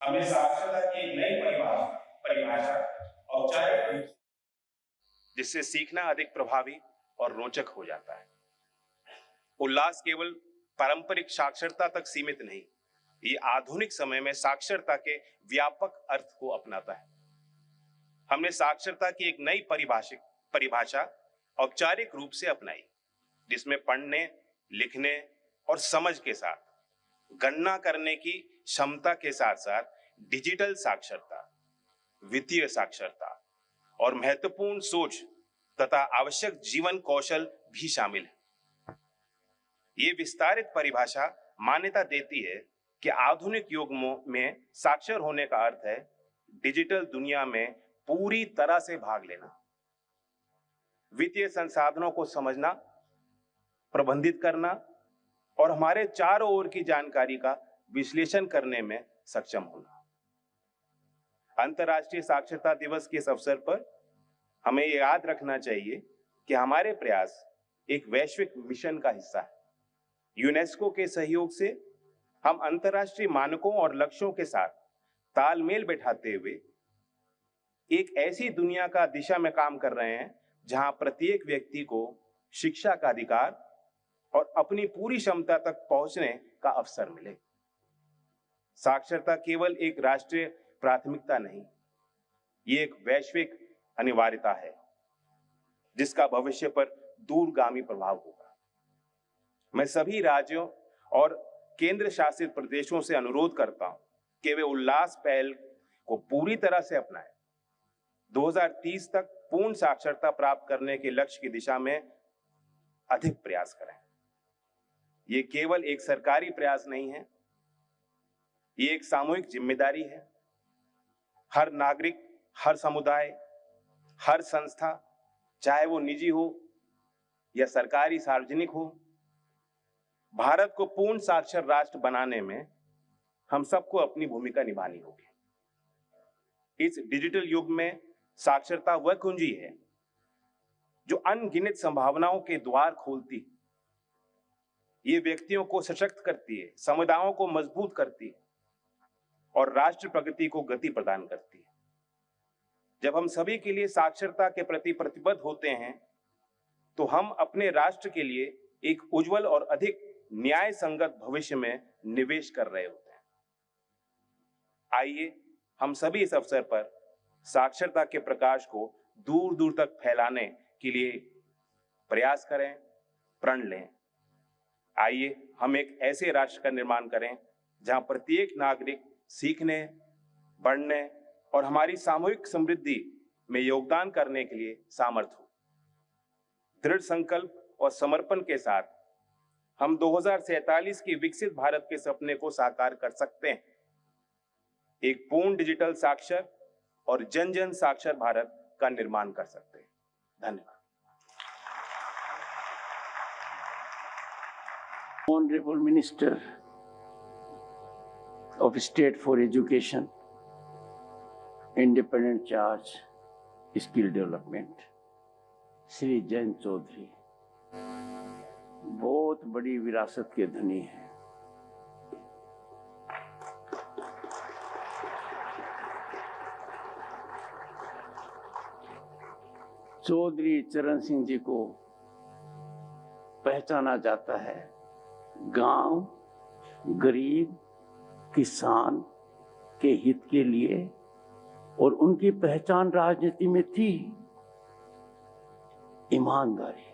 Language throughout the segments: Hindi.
हमने साक्षरता की एक नई परिभाषा औपचारिक रूप जिससे सीखना अधिक प्रभावी और रोचक हो जाता है। उल्लास केवल पारंपरिक साक्षरता तक सीमित नहीं, ये आधुनिक समय में साक्षरता के व्यापक अर्थ को अपनाता है। हमने साक्षरता की एक नई परिभाषा औपचारिक रूप से अपनाई, जिसमें पढ़ने, लिखने और समझ के साथ गणना करने की क्षमता के साथ साथ डिजिटल साक्षरता, वित्तीय साक्षरता और महत्वपूर्ण सोच तथा आवश्यक जीवन कौशल भी शामिल है। ये विस्तारित परिभाषा मान्यता देती है कि आधुनिक युग में साक्षर होने का अर्थ है डिजिटल दुनिया में पूरी तरह से भाग लेना, वित्तीय संसाधनों को समझना, प्रबंधित करना और हमारे चारों ओर की जानकारी का विश्लेषण करने में सक्षम होना। अंतर्राष्ट्रीय साक्षरता दिवस के इस अवसर पर हमें याद रखना चाहिए कि हमारे प्रयास एक वैश्विक मिशन का हिस्सा है। यूनेस्को के सहयोग से हम अंतर्राष्ट्रीय मानकों और लक्ष्यों के साथ तालमेल बैठाते हुए एक ऐसी दुनिया का दिशा में काम कर रहे हैं जहां प्रत्येक व्यक्ति को शिक्षा का अधिकार और अपनी पूरी क्षमता तक पहुंचने का अवसर मिले। साक्षरता केवल एक राष्ट्रीय प्राथमिकता नहीं, ये एक वैश्विक अनिवार्यता है जिसका भविष्य पर दूरगामी प्रभाव होगा। मैं सभी राज्यों और केंद्र शासित प्रदेशों से अनुरोध करता हूं कि वे उल्लास पहल को पूरी तरह से अपनाएं। 2030 तक पूर्ण साक्षरता प्राप्त करने के लक्ष्य की दिशा में अधिक प्रयास करें। ये केवल एक सरकारी प्रयास नहीं है, ये एक सामूहिक जिम्मेदारी है। हर नागरिक, हर समुदाय, हर संस्था, चाहे वो निजी हो या सरकारी सार्वजनिक हो, भारत को पूर्ण साक्षर राष्ट्र बनाने में हम सबको अपनी भूमिका निभानी होगी। इस डिजिटल युग में साक्षरता वह कुंजी है जो अनगिनत संभावनाओं के द्वार खोलती है। ये व्यक्तियों को सशक्त करती है, समुदायों को मजबूत करती है और राष्ट्र प्रगति को गति प्रदान करती है। जब हम सभी के लिए साक्षरता के प्रति प्रतिबद्ध होते हैं तो हम अपने राष्ट्र के लिए एक उज्जवल और अधिक न्याय संगत भविष्य में निवेश कर रहे होते हैं। आइए हम सभी इस अवसर पर साक्षरता के प्रकाश को दूर दूर तक फैलाने के लिए प्रयास करें, प्रण लें। आइए हम एक ऐसे राष्ट्र का निर्माण करें जहां प्रत्येक नागरिक सीखने, बढ़ने और हमारी सामूहिक समृद्धि में योगदान करने के लिए सामर्थ हो। दृढ़ संकल्प और समर्पण के साथ हम 2047 की विकसित भारत के सपने को साकार कर सकते हैं। एक पूर्ण डिजिटल साक्षर और जन जन साक्षर भारत का निर्माण कर सकते हैं। धन्यवाद। Honorable Minister of State for Education, Independent Charge, Skill Development, Shri Jayant Chaudhary बहुत बड़ी विरासत के धनी हैं। चौधरी चरण सिंह जी को पहचाना जाता है गांव, गरीब, किसान के हित के लिए, और उनकी पहचान राजनीति में थी ईमानदारी।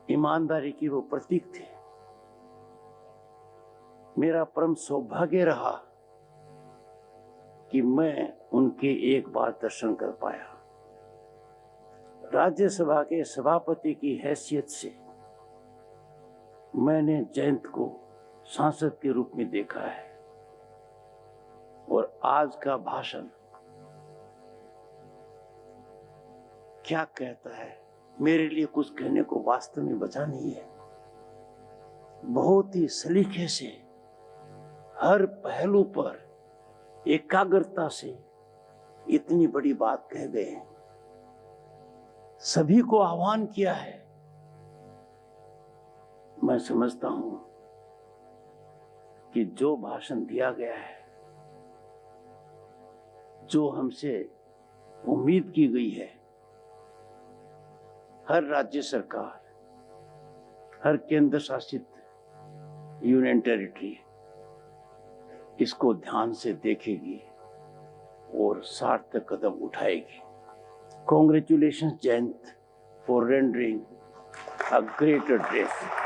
ईमानदारी की वो प्रतीक थे। मेरा परम सौभाग्य रहा कि मैं उनके एक बार दर्शन कर पाया। राज्यसभा के सभापति की हैसियत से मैंने जयंत को सांसद के रूप में देखा है, और आज का भाषण क्या कहता है, मेरे लिए कुछ कहने को वास्तव में बचा नहीं है। बहुत ही सलीके से हर पहलू पर एकाग्रता से इतनी बड़ी बात कह गए हैं। सभी को आह्वान किया है। मैं समझता हूं कि जो भाषण दिया गया है जो हमसे उम्मीद की गई है, हर राज्य सरकार, हर केंद्र शासित यूनियन टेरिटरी इसको ध्यान से देखेगी और सार्थक कदम उठाएगी। Congratulations, Jayant, for rendering a great address.